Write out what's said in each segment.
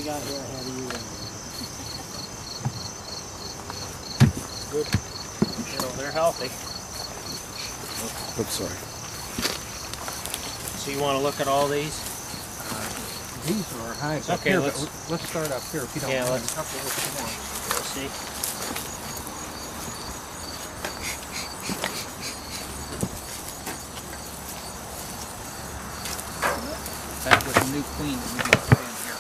probably got here ahead of you. Good. You know, they're healthy. Oops, sorry. So you want to look at all these? These are our hives. Okay, here, let's start up here if you don't mind. let's see. That was a new queen that we just put in here.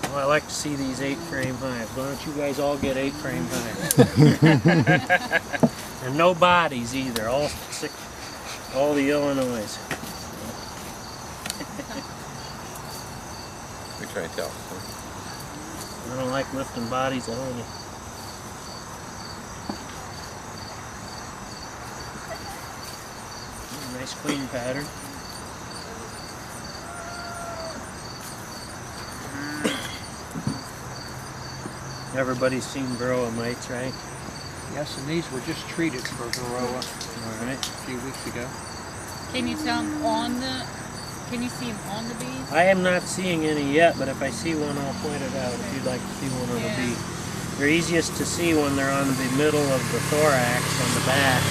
Well, I like to see these 8-frame hives. Why don't you guys all get 8-frame hives? And no bodies either. All the Illinois. We try and tell. I don't like lifting bodies on you. Nice queen pattern. Everybody's seen varroa mites, right? Yes, and these were just treated for varroa Alright. a few weeks ago. Can you tell them on the? Can you see them on the bees? I am not seeing any yet, but if I see one, I'll point it out if you'd like to see one on the bee. They're easiest to see when they're on the middle of the thorax, on the back.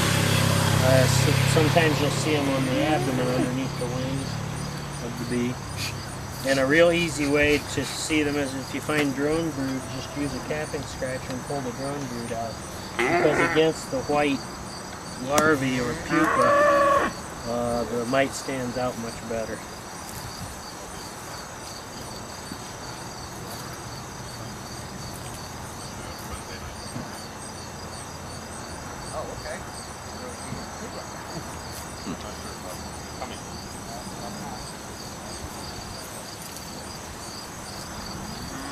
Sometimes you'll see them on the abdomen underneath the wings of the bee. And a real easy way to see them is if you find drone brood, just use a capping scratcher and pull the drone brood out. Because against the white larvae or pupa, the mite stands out much better. Oh, okay.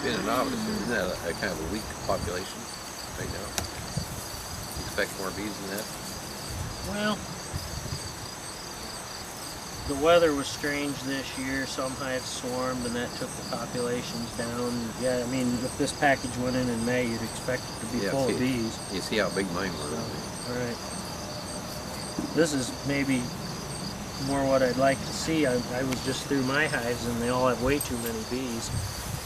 Being a novice, isn't that a kind of a weak population right now? Expect more bees than that? Well, the weather was strange this year. Some hives swarmed and that took the populations down. Yeah, I mean, if this package went in May, you'd expect it to be full of bees. You see how big mine were. All right. This is maybe more what I'd like to see. I was just through my hives and they all have way too many bees.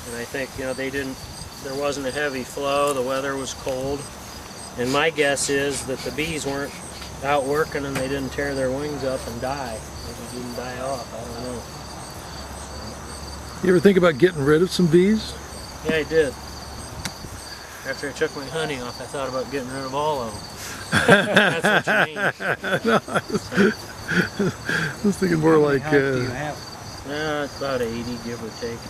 And I think, you know, there wasn't a heavy flow, the weather was cold. And my guess is that the bees weren't out working and they didn't tear their wings up and die. Maybe didn't die off, I don't know. You ever think about getting rid of some bees? Yeah, I did. After I took my honey off, I thought about getting rid of all of them. That's what you mean. No, I was thinking more like... How many hives do you have? It's about 80, give or take.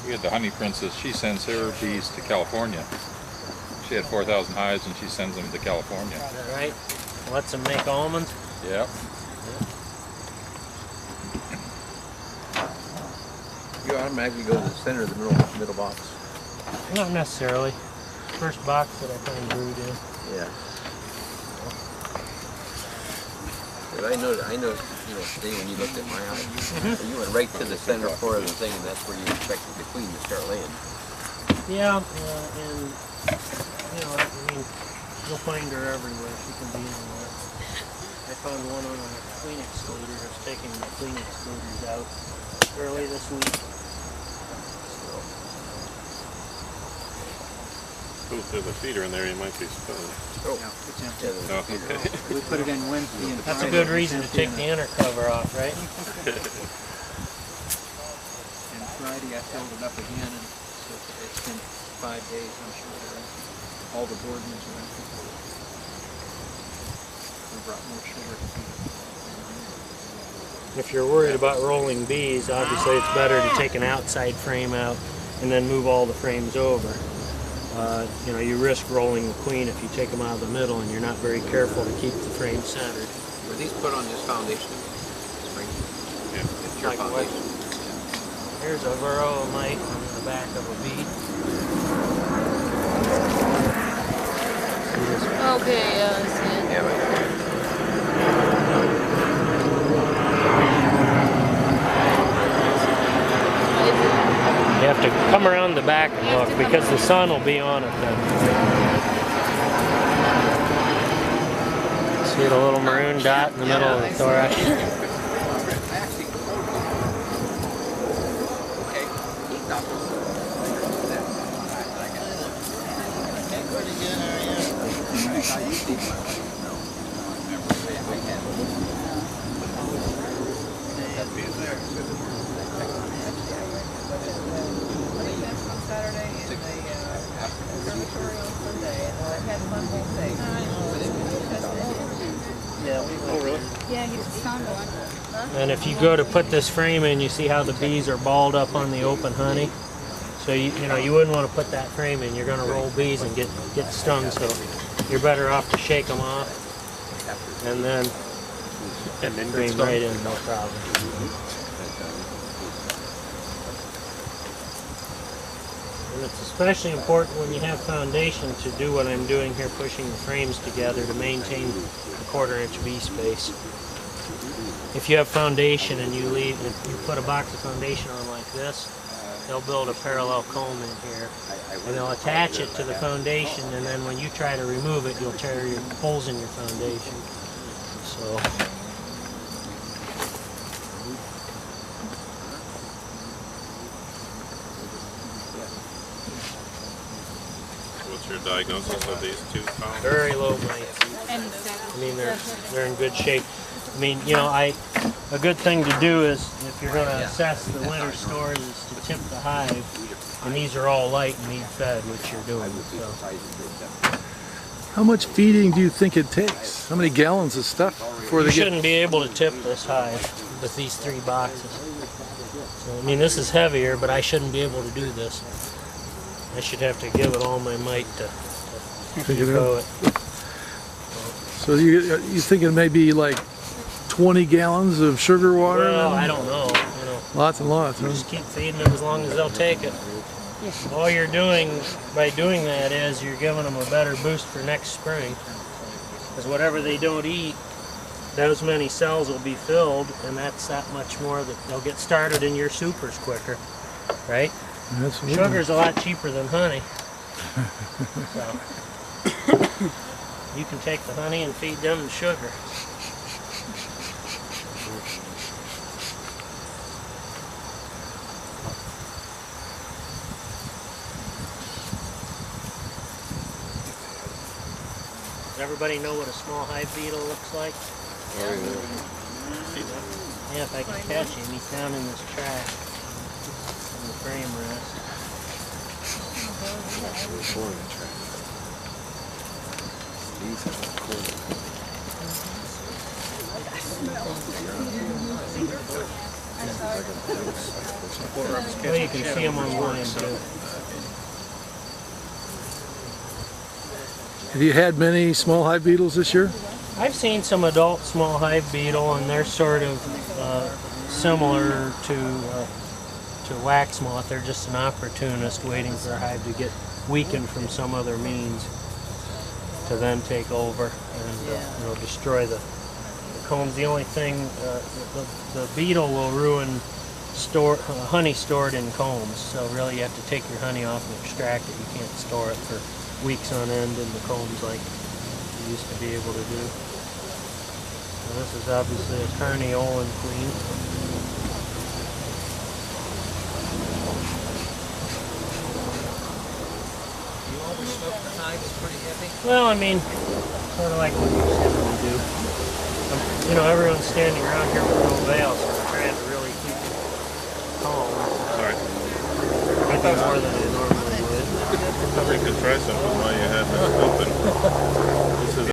We had the honey princess. She sends her bees to California. She had 4,000 hives and she sends them to California. Is that right? Lets them make almonds? Yep. You automatically go to the center of the middle box. Not necessarily. First box that I find brood in. Yeah. But I know, you know, today when you looked at my hive, you went right to the center part of the thing, and that's where you expected the queen to start laying. Yeah, and you know, I mean, you'll find her everywhere. She can be anywhere. I found one on a queen excluder. I was taking the queen excluders out early this week. If there's a feeder in there, you might be exposed. Oh, Yeah, it's empty. yeah, No. We put it in Wednesday and That's a Friday. good reason to take the inner cover off, right? And Friday I filled it up again, and so it's been 5 days, I'm sure. All the board meals are empty. We brought more sugar to feed. If you're worried about rolling bees, obviously it's better to take an outside frame out and then move all the frames over. You know, you risk rolling the queen if you take them out of the middle and you're not very careful to keep the frame centered. Were these put on this foundation? Spring? Yeah. It's your Like what? foundation. Here's a varroa mite on the back of a bee. See this one? Okay, yeah, I see it. Yeah, right there. You have to come around the back and look because the sun will be on it then. See the little maroon dot in the middle of the thorax? Yeah, he's found one. And if you go to put this frame in, you see how the bees are balled up on the open honey? So you know you wouldn't want to put that frame in. You're going to roll bees and get stung. So you're better off to shake them off and then frame right in, no problem. And it's especially important when you have foundation to do what I'm doing here, pushing the frames together to maintain a 1/4 inch bee space. If you have foundation and you put a box of foundation on like this, they'll build a parallel comb in here and they'll attach it to the foundation, and then when you try to remove it, you'll tear your holes in your foundation. So What's your diagnosis of these 2 pounds? very low mites. I mean, they're in good shape. I mean, you know, a good thing to do is, if you're going to assess the winter stores, is to tip the hive. And these are all light and meat fed, which you're doing. So. How much feeding do you think it takes? How many gallons of stuff before You they get? shouldn't be able to tip this hive with these 3 boxes. So, I mean, this is heavier, but I shouldn't be able to do this. I should have to give it all my might to go it. So you thinking maybe like 20 gallons of sugar water? Well, I don't know. You know, Lots and lots. Huh? just keep feeding them as long as they'll take it. All you're doing by doing that is you're giving them a better boost for next spring. Because whatever they don't eat, those many cells will be filled, and that's that much more that they'll get started in your supers quicker, right? Absolutely. Sugar's a lot cheaper than honey. So you can take the honey and feed them the sugar. Does everybody know what a small hive beetle looks like? Yeah, if I can catch him, he's down in this track in the frame rest. Well, you can see him on line too. Have you had many small hive beetles this year? I've seen some adult small hive beetle, and they're sort of similar to wax moth. They're just an opportunist waiting for a hive to get weakened from some other means to then take over and you know, destroy the combs. The only thing, the beetle will ruin honey stored in combs. So really, you have to take your honey off and extract it. You can't store it for weeks on end in the combs like you used to be able to do. And this is obviously a carniolan queen. You oversmoke the hives pretty heavy? Well, I mean, sort of like what you typically do. You know, everyone's standing around here with no veil, so we're trying to really keep it calm. Sorry. I think more than I normally would. I could try something while you had this open. This is